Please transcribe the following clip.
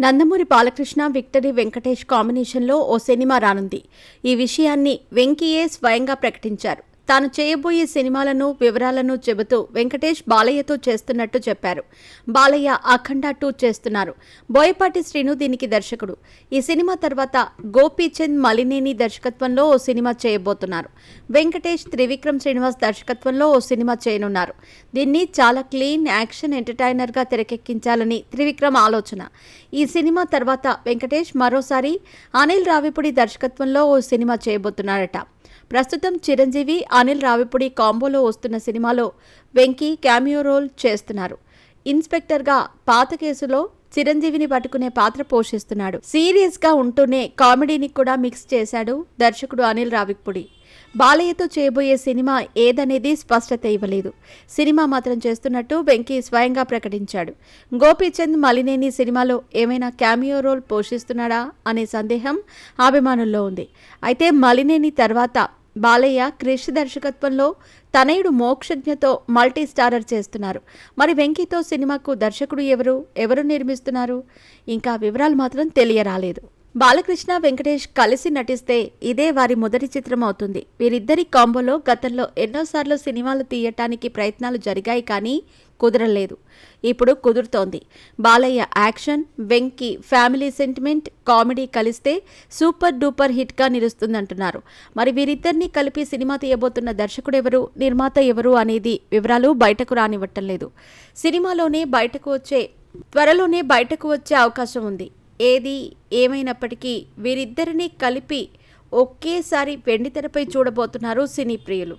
Nandamuri Balakrishna, victory Venkatesh కాంబినేషన్లో ఓ cinema రానుంది. ఈ విషయాన్ని వెంకీయే స్వయంగా ప్రకటించారు. తాను చేయబోయే సినిమాలను వివరాలను చెబుతూ వెంకటేష్ బాలయ్యతో చేస్తున్నట్టు చెప్పారు. బాలయ్య అఖండ 2 చేస్తున్నారు. బోయపాటి శ్రీను దీనికి దర్శకుడు. ఈ సినిమా తర్వాత గోపీచంద్ మలినేని దర్శకత్వంలో ఓ సినిమా చేయబోతున్నారు. వెంకటేష్ త్రివిక్రమ్ శ్రీనివాస్ దర్శకత్వంలో ఓ సినిమా చేయనున్నారు. దీన్ని చాలా క్లీన్ యాక్షన్ ఎంటర్టైనర్గా తెరకెక్కించాలని త్రివిక్రమ్ ఆలోచన. ఈ సినిమా తర్వాత వెంకటేష్ మరోసారి అనిల్ రావిపూడి దర్శకత్వంలో ఓ సినిమా చేయబోతున్నారట. ప్రస్తుతం చిరంజీవి, అనిల్ రావిపూడి కాంబోలో వస్తున్న సినిమాలో వెంకీ క్యామియో రోల్ చేస్తున్నారు. ఇన్స్పెక్టర్గా పాత కేసులో చిరంజీవిని పట్టుకునే పాత్ర పోషిస్తున్నాడు. సీరియస్గా ఉంటూనే కామెడీని కూడా మిక్స్ చేశాడు దర్శకుడు అనిల్ రావిపూడి. బాలయ్యతో చేయబోయే సినిమా ఏదనేది స్పష్టత ఇవ్వలేదు. సినిమా మాత్రం చేస్తున్నట్టు వెంకీ స్వయంగా ప్రకటించాడు. గోపీచంద్ మలినేని సినిమాలో ఏమైనా క్యామియో రోల్ పోషిస్తున్నాడా అనే సందేహం అభిమానుల్లో ఉంది. అయితే మలినేని తర్వాత బాలయ్య క్రిష్ దర్శకత్వంలో తనయుడు మోక్షజ్ఞతో మల్టీ స్టారర్ చేస్తున్నారు. మరి వెంకీతో సినిమాకు దర్శకుడు ఎవరు నిర్మిస్తున్నారు? ఇంకా వివరాలు మాత్రం తెలియరాలేదు. బాలకృష్ణ, వెంకటేష్ కలిసి నటిస్తే ఇదే వారి మొదటి చిత్రం అవుతుంది. వీరిద్దరి కాంబోలో గతంలో ఎన్నోసార్లు సినిమాలు తీయటానికి ప్రయత్నాలు జరిగాయి, కానీ కుదరలేదు. ఇప్పుడు కుదురుతోంది. Balayya action, Venky family sentiment, comedy కలిస్తే సూపర్ డూపర్ హిట్గా నిలుస్తుందంటున్నారు. మరి వీరిద్దరినీ కలిపి సినిమా తీయబోతున్న దర్శకుడు ఎవరు, నిర్మాత ఎవరు అనేది వివరాలు బయటకు రానివ్వటం లేదు. త్వరలోనే బయటకు వచ్చే అవకాశం ఉంది. ఏది ఏమైనప్పటికీ వీరిద్దరినీ కలిపి ఒకేసారి వెండితెరపై చూడబోతున్నారు సినీ ప్రియులు.